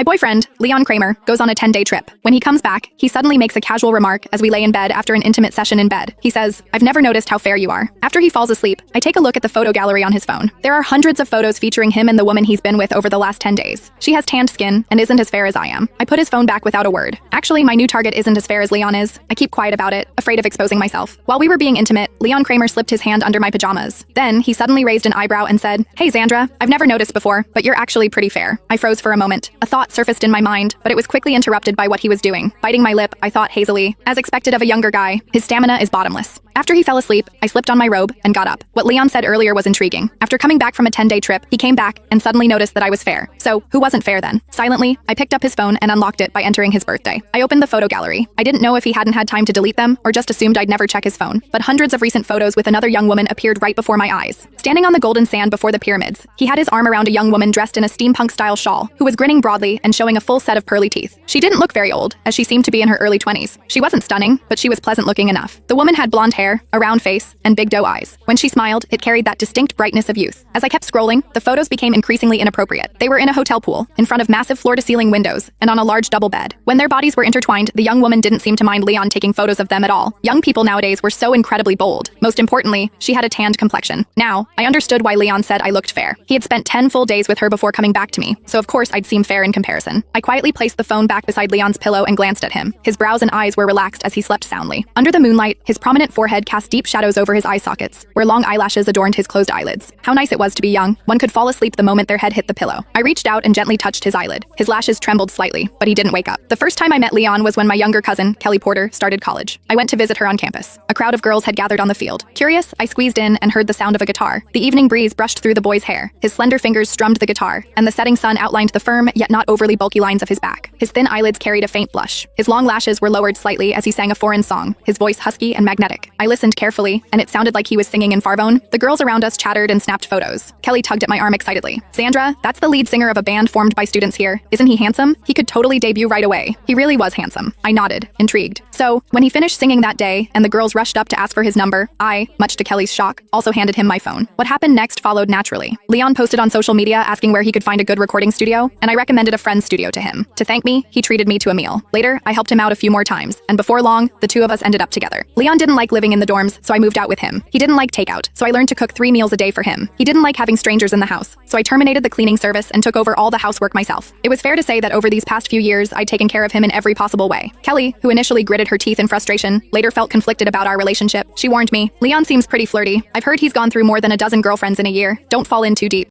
My boyfriend, Leon Kramer, goes on a 10-day trip. When he comes back, he suddenly makes a casual remark as we lay in bed after an intimate session in bed. He says, "I've never noticed how fair you are." After he falls asleep, I take a look at the photo gallery on his phone. There are hundreds of photos featuring him and the woman he's been with over the last 10 days. She has tanned skin and isn't as fair as I am. I put his phone back without a word. Actually, my new target isn't as fair as Leon is. I keep quiet about it, afraid of exposing myself. While we were being intimate, Leon Kramer slipped his hand under my pajamas. Then, he suddenly raised an eyebrow and said, "Hey Xandra, I've never noticed before, but you're actually pretty fair." I froze for a moment. A thought surfaced in my mind, but it was quickly interrupted by what he was doing. Biting my lip, I thought hazily, as expected of a younger guy, his stamina is bottomless. After he fell asleep, I slipped on my robe and got up. What Leon said earlier was intriguing. After coming back from a 10-day trip, he came back and suddenly noticed that I was fair. So, who wasn't fair then? Silently, I picked up his phone and unlocked it by entering his birthday. I opened the photo gallery. I didn't know if he hadn't had time to delete them or just assumed I'd never check his phone. But hundreds of recent photos with another young woman appeared right before my eyes. Standing on the golden sand before the pyramids, he had his arm around a young woman dressed in a steampunk-style shawl, who was grinning broadly and showing a full set of pearly teeth. She didn't look very old, as she seemed to be in her early 20s. She wasn't stunning, but she was pleasant-looking enough. The woman had blonde hair, a round face, and big doe eyes. When she smiled, it carried that distinct brightness of youth. As I kept scrolling, the photos became increasingly inappropriate. They were in a hotel pool, in front of massive floor-to-ceiling windows, and on a large double bed. When their bodies were intertwined, the young woman didn't seem to mind Leon taking photos of them at all. Young people nowadays were so incredibly bold. Most importantly, she had a tanned complexion. Now, I understood why Leon said I looked fair. He had spent 10 full days with her before coming back to me, so of course I'd seem fair in comparison. I quietly placed the phone back beside Leon's pillow and glanced at him. His brows and eyes were relaxed as he slept soundly. Under the moonlight, his prominent forehead cast deep shadows over his eye sockets, where long eyelashes adorned his closed eyelids. How nice it was to be young. One could fall asleep the moment their head hit the pillow. I reached out and gently touched his eyelid. His lashes trembled slightly, but he didn't wake up. The first time I met Leon was when my younger cousin, Kelly Porter, started college. I went to visit her on campus. A crowd of girls had gathered on the field. Curious, I squeezed in and heard the sound of a guitar. The evening breeze brushed through the boy's hair. His slender fingers strummed the guitar, and the setting sun outlined the firm, yet not overly bulky lines of his back. His thin eyelids carried a faint blush. His long lashes were lowered slightly as he sang a foreign song, his voice husky and magnetic. I listened carefully, and it sounded like he was singing in Farvone. The girls around us chattered and snapped photos. Kelly tugged at my arm excitedly. "Xandra, that's the lead singer of a band formed by students here. Isn't he handsome? He could totally debut right away." He really was handsome. I nodded, intrigued. So, when he finished singing that day, and the girls rushed up to ask for his number, I, much to Kelly's shock, also handed him my phone. What happened next followed naturally. Leon posted on social media asking where he could find a good recording studio, and I recommended a friend's studio to him. To thank me, he treated me to a meal. Later, I helped him out a few more times, and before long, the two of us ended up together. Leon didn't like living in the dorms, so I moved out with him. He didn't like takeout, so I learned to cook 3 meals a day for him. He didn't like having strangers in the house, so I terminated the cleaning service and took over all the housework myself. It was fair to say that over these past few years, I'd taken care of him in every possible way. Kelly, who initially gritted her teeth in frustration, later felt conflicted about our relationship. She warned me, "Leon seems pretty flirty. I've heard he's gone through more than a dozen girlfriends in a year. Don't fall in too deep."